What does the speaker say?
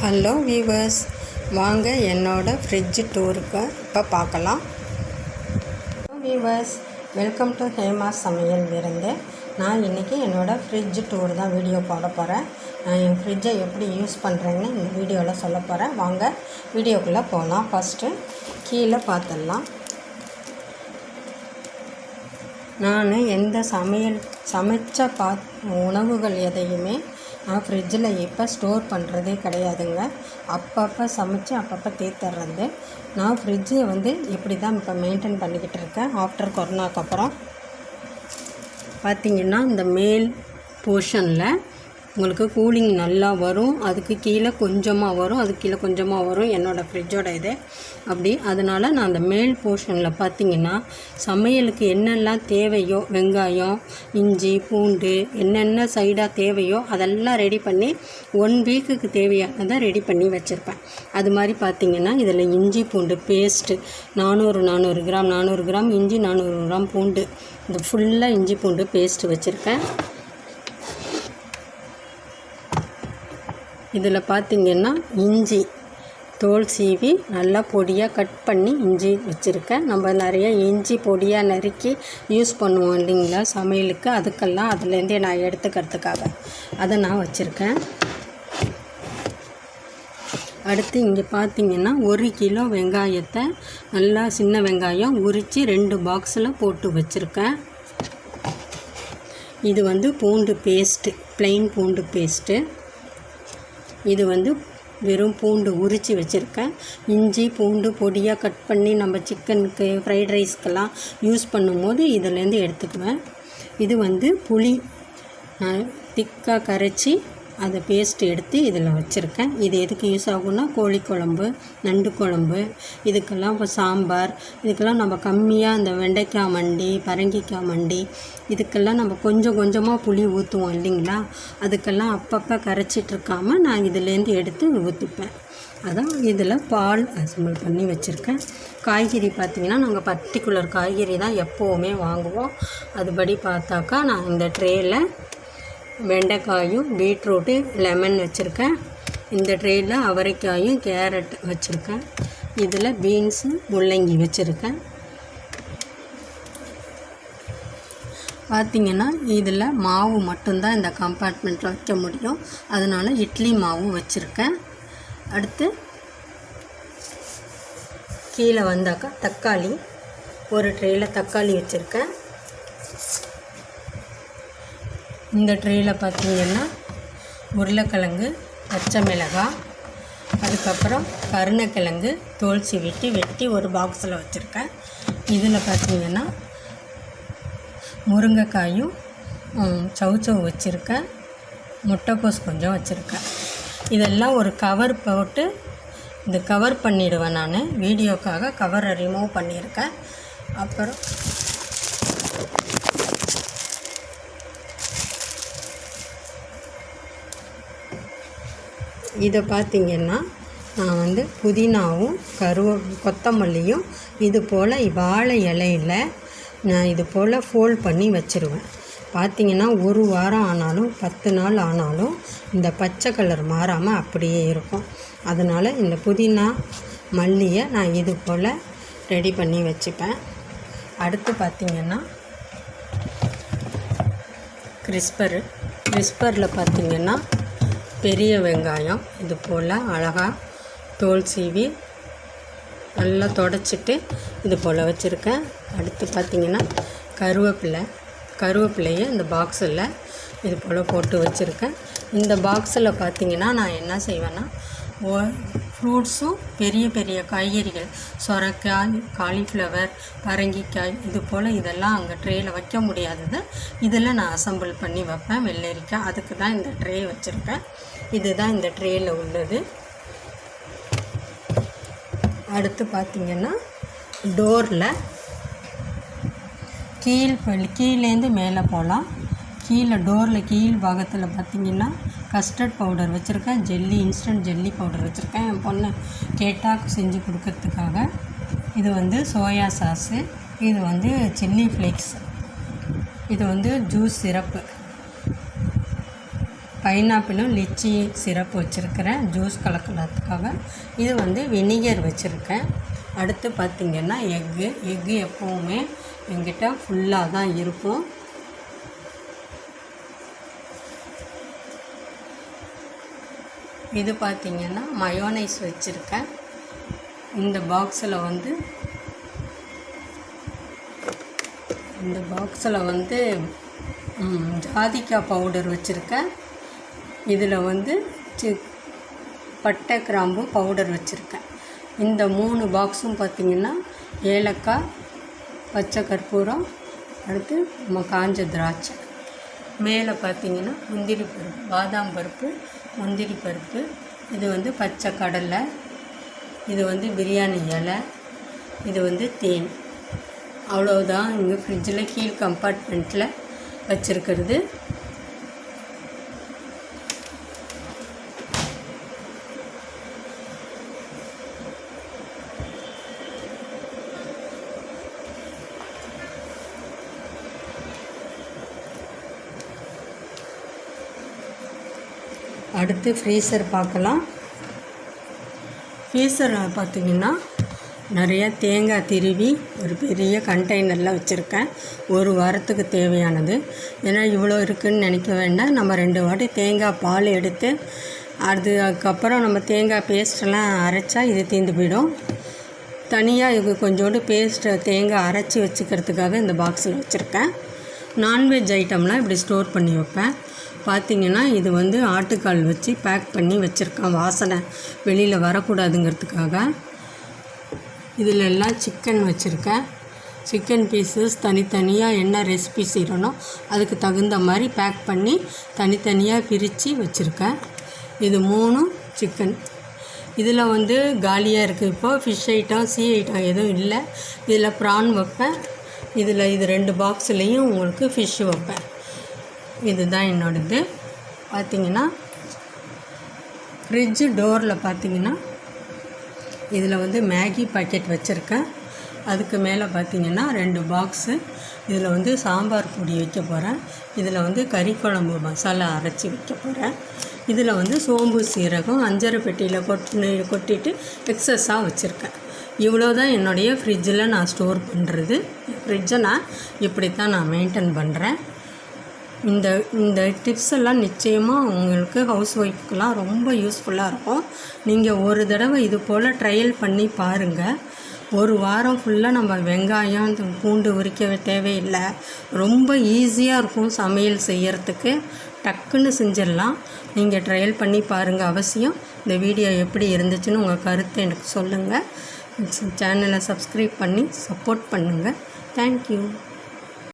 Hello viewers, வாங்க என்னோட fridge டூருக்கு இப்போ பார்க்கலாம். வீவர்ஸ், வெல்கம் டு ஹேமா சமையல் விருந்து. நான் இன்றைக்கி என்னோடய ஃப்ரிட்ஜ் டூர் தான் வீடியோ போட போகிறேன். நான் என் ஃப்ரிட்ஜை எப்படி யூஸ் பண்ணுறேன்னு இந்த வீடியோவில் சொல்ல போகிறேன். வாங்க வீடியோக்குள்ளே போகலாம். ஃபஸ்ட்டு கீழே பார்த்துடலாம். நான் எந்த சமைச்ச உணவுகள் எதையுமே நான் ஃப்ரிட்ஜில் இப்போ ஸ்டோர் பண்ணுறதே கிடையாதுங்க. அப்பப்போ சமைச்சு அப்பப்போ தீர்த்துறது. நான் ஃப்ரிட்ஜை இப்படி தான் இப்போ மெயின்டைன் பண்ணிக்கிட்டு இருக்கேன். ஆஃப்டர் கொரோனாக்கு அப்புறம் பார்த்திங்கன்னா இந்த மேல் போர்ஷனில் உங்களுக்கு கூலிங் நல்லா வரும். அதுக்கு கீழே கொஞ்சமாக வரும், அதுக்கு கீழே கொஞ்சமாக வரும் என்னோடய ஃப்ரிட்ஜோட இது அப்படி. அதனால் நான் அந்த மேல் போர்ஷனில் பார்த்திங்கன்னா சமையலுக்கு என்னெல்லாம் தேவையோ, வெங்காயம், இஞ்சி, பூண்டு, என்னென்ன சைடாக தேவையோ அதெல்லாம் ரெடி பண்ணி 1 வீக்குக்கு தேவையானதை ரெடி பண்ணி வச்சுருப்பேன். அது மாதிரி பார்த்திங்கன்னா இதில் இஞ்சி பூண்டு பேஸ்ட்டு 400 கிராம் இஞ்சி, 400 கிராம் பூண்டு, இது ஃபுல்லாக இஞ்சி பூண்டு பேஸ்ட்டு வச்சுருக்கேன். இதில் பார்த்திங்கன்னா இஞ்சி தோல் சீவி நல்லா பொடியாக கட் பண்ணி இஞ்சி வச்சுருக்கேன். நம்ம நிறைய இஞ்சி பொடியாக நறுக்கி யூஸ் பண்ணுவோம் இல்லைங்களா சமையலுக்கு, அதுக்கெல்லாம் அதுலேருந்தே நான் எடுத்துக்கிறதுக்காக அதை நான் வச்சுருக்கேன். அடுத்து இங்கே பார்த்திங்கன்னா 1 கிலோ வெங்காயத்தை நல்லா சின்ன வெங்காயம் உரித்து 2 பாக்ஸில் போட்டு வச்சுருக்கேன். இது பூண்டு பேஸ்ட்டு, ப்ளைன் பூண்டு பேஸ்ட்டு. இது வெறும் பூண்டு உரித்து வச்சுருக்கேன். இஞ்சி பூண்டு பொடியாக கட் பண்ணி நம்ம சிக்கனுக்கு, ஃப்ரைட் ரைஸ்க்கெல்லாம் யூஸ் பண்ணும்போது இதிலேருந்து எடுத்துக்குவேன். இது புளி திக்காக கரைச்சி அதை பேஸ்ட்டு எடுத்து இதில் வச்சுருக்கேன். இது எதுக்கு யூஸ் ஆகும்னா கோழி குழம்பு, நண்டு குழம்பு, இதுக்கெல்லாம் இப்போ சாம்பார், இதுக்கெல்லாம் நம்ம கம்மியாக இந்த வெண்டைக்காய் மண்டி, பரங்கிக்காய் மண்டி, இதுக்கெல்லாம் நம்ம கொஞ்சம் கொஞ்சமாக புளி ஊற்றுவோம் இல்லைங்களா, அதுக்கெல்லாம் அப்பப்போ கரைச்சிட்ருக்காமல் நான் இதிலேருந்து எடுத்து ஊற்றிப்பேன். அதான் இதில் பால் அசம்பிள் பண்ணி வச்சுருக்கேன். காய்கறி பார்த்திங்கன்னா நாங்கள் பர்டிகுலர் காய்கறி தான் எப்போவுமே வாங்குவோம். அதுபடி பார்த்தாக்கா நான் இந்த ட்ரேயில் வெண்டைக்காயும், பீட்ரூட்டு, லெமன் வச்சுருக்கேன். இந்த ட்ரேயில் அவரைக்காயும், கேரட் வச்சுருக்கேன். இதில் பீன்ஸு, முள்ளங்கி வச்சுருக்கேன். பார்த்திங்கன்னா இதில் மாவு மட்டும்தான் இந்த கம்பார்ட்மெண்ட்டில் வைக்க முடியும். அதனால் இட்லி மாவு வச்சுருக்கேன். அடுத்து கீழே வந்தாக்கா தக்காளி, ஒரு ட்ரேயில் தக்காளி வச்சுருக்கேன். இந்த ட்ரேயில் பார்த்திங்கன்னா உருளைக்கிழங்கு, பச்சை மிளகாய், அதுக்கப்புறம் கருணக்கிழங்கு தோல் சீவிட்டு வெட்டி ஒரு பாக்ஸில் வச்சுருக்கேன். இதில் பார்த்திங்கன்னா முருங்கைக்காயும் சவுச்சவு வச்சுருக்கேன். முட்டைக்கோஸ் கொஞ்சம் வச்சுருக்கேன். இதெல்லாம் ஒரு கவர் போட்டு இந்த கவர் பண்ணிவிடுவேன். நான் வீடியோக்காக கவரை ரிமூவ் பண்ணியிருக்கேன். அப்புறம் இதை பார்த்திங்கன்னா நான் புதினாவும் கொத்தமல்லியும் இது போல் வாழை இலையில் நான் இது போல் ஃபோல்ட் பண்ணி வச்சுருவேன். பார்த்திங்கன்னா 1 வாரம் ஆனாலும் 10 நாள் ஆனாலும் இந்த பச்சை கலர் மாறாமல் அப்படியே இருக்கும். அதனால் இந்த புதினா மல்லியை நான் இது போல் ரெடி பண்ணி வச்சுப்பேன். அடுத்து பார்த்திங்கன்னா கிறிஸ்பரில் பார்த்திங்கன்னா பெரிய வெங்காயம் இது போல் அழகாக தோல் சீவி நல்லா தொடச்சிட்டு இது போல் வச்சுருக்கேன். அடுத்து பார்த்திங்கன்னா கருவேப்பிலையை இந்த பாக்ஸில் இது போல் போட்டு வச்சுருக்கேன். இந்த பாக்ஸில் பார்த்திங்கன்னா நான் என்ன செய்வேன்னா ஃப்ரூட்ஸும் பெரிய பெரிய காய்கறிகள், சொரக்காய், காலிஃப்ளவர், பரங்கிக்காய், இது போல் இதெல்லாம் அங்கே ட்ரேயில் வைக்க முடியாதது இதில் நான் அசம்பிள் பண்ணி வைப்பேன். வெள்ளரிக்காய், அதுக்கு தான் இந்த ட்ரே வச்சுருக்கேன். இதுதான் இந்த ட்ரேயில் உள்ளது. அடுத்து பார்த்திங்கன்னா டோரில் கீழேருந்து மேலே போகலாம். டோரில் கீழ் பாகத்தில் பார்த்திங்கன்னா கஸ்டர்ட் பவுடர் வச்சுருக்கேன். இன்ஸ்டன்ட் ஜெல்லி பவுடர் வச்சுருக்கேன். என் பொண்ணு கேட்டால் செஞ்சு கொடுக்கறதுக்காக. இது சோயா சாஸு, இது சில்லி ஃப்ளேக்ஸ், இது ஜூஸ் சிரப்பு, பைனாப்பிளும் லிச்சி சிரப்பு வச்சுருக்கிறேன் ஜூஸ் கலக்கிறதுக்காக. இது வந்து வினிகர் வச்சுருக்கேன். அடுத்து பார்த்திங்கன்னா எக்கு எப்போவுமே எங்கிட்ட ஃபுல்லாக தான் இருக்கும். இது பார்த்திங்கன்னா மயோனைஸ் வச்சுருக்கேன். இந்த பாக்ஸில் வந்து ஜாதிக்காய் பவுடர் வச்சுருக்கேன். இதில் வந்து பட்டை கிராம்பு பவுடர் வச்சுருக்கேன். இந்த 3 பாக்ஸும் பார்த்திங்கன்னா ஏலக்காய், பச்சை கற்பூரம், அடுத்து காஞ்ச திராட்சை. மேலே பார்த்திங்கன்னா முந்திரி பருப்பு, பாதாம் பருப்பு, முந்திரி பருப்பு. இது வந்து பச்சை கடலை, இது வந்து பிரியாணி இலை, இது வந்து தேன். அவ்வளோதான் இங்கே ஃப்ரிட்ஜில் கீழ் கம்பார்ட்மெண்ட்டில் வச்சுருக்கிறது. அடுத்து ஃப்ரீசர் பார்க்கலாம். ஃப்ரீசரில் பார்த்திங்கன்னா நிறையா தேங்காய் திருவி ஒரு பெரிய கண்டெய்னரில் வச்சுருக்கேன். 1 வாரத்துக்கு தேவையானது. ஏன்னா இவ்வளோ இருக்குதுன்னு நினைக்க வேண்டாம். நம்ம 2 வாட்டி தேங்காய் பால் எடுத்து அதுக்கப்புறம் நம்ம தேங்காய் பேஸ்ட்டெல்லாம் அரைச்சா இது தீர்ந்து போயிடும். தனியாக இது கொஞ்சோண்டு தேங்காய் அரைச்சி வச்சுக்கிறதுக்காக இந்த பாக்ஸில் வச்சுருக்கேன். நான்வெஜ் ஐட்டம்லாம் இப்படி ஸ்டோர் பண்ணி வைப்பேன். பார்த்திங்கன்னா இது வந்து ஆட்டுக்கால் வச்சு பேக் பண்ணி வச்சுருக்கேன், வாசனை வெளியில் வரக்கூடாதுங்கிறதுக்காக. இதில் எல்லாம் சிக்கன் வச்சுருக்கேன். சிக்கன் பீஸஸ் தனித்தனியாக என்ன ரெசிபி செய்கிறனோ அதுக்கு தகுந்த மாதிரி பேக் பண்ணி தனித்தனியாக பிரித்து வச்சுருக்கேன். இது 3 சிக்கன். இதில் வந்து காலியாக இருக்குது. இப்போது ஃபிஷ் ஐட்டம், சீ ஐட்டம் எதுவும் இல்லை. இதில் ப்ரான் வைப்பேன். இது 2 பாக்ஸ்லேயும் உங்களுக்கு ஃபிஷ்ஷு வைப்பேன். இதுதான் என்னோடது. பார்த்திங்கன்னா ஃப்ரிட்ஜு டோரில் பார்த்திங்கன்னா இதில் வந்து மேகி பாக்கெட் வச்சுருக்கேன். அதுக்கு மேலே பார்த்திங்கன்னா 2 பாக்ஸு. இதில் வந்து சாம்பார் பொடி வைக்க போகிறேன். இதில் வந்து கறி குழம்பு மசாலா அரைச்சி வைக்க போகிறேன். இதில் வந்து சோம்பு சீரகம் அஞ்சரை பெட்டியில் கொட்டிட்டு எக்ஸஸாக வச்சுருக்கேன். இவ்வளோ தான் என்னுடைய ஃப்ரிட்ஜில் நான் ஸ்டோர் பண்ணுறது. ஃப்ரிட்ஜை நான் இப்படி தான் நான் மெயின்டைன் பண்ணுறேன். இந்த டிப்ஸ் எல்லாம் நிச்சயமாக உங்களுக்கு ஹவுஸ் ஒய்ஃப்க்கெலாம் ரொம்ப யூஸ்ஃபுல்லாக இருக்கும். நீங்கள் ஒரு தடவை இது போல் ட்ரையல் பண்ணி பாருங்கள். 1 வாரம் ஃபுல்லாக நம்ம வெங்காயம் பூண்டு உரிக்க தேவையில்லை. ரொம்ப ஈஸியாக இருக்கும் சமையல் செய்யறதுக்கு. டக்குன்னு செஞ்சிடலாம். நீங்கள் ட்ரையல் பண்ணி பாருங்கள் அவசியம். இந்த வீடியோ எப்படி இருந்துச்சுன்னு உங்கள் கருத்தை எனக்கு சொல்லுங்கள். சேனலை சப்ஸ்கிரைப் பண்ணி சப்போர்ட் பண்ணுங்கள். தேங்க்யூ.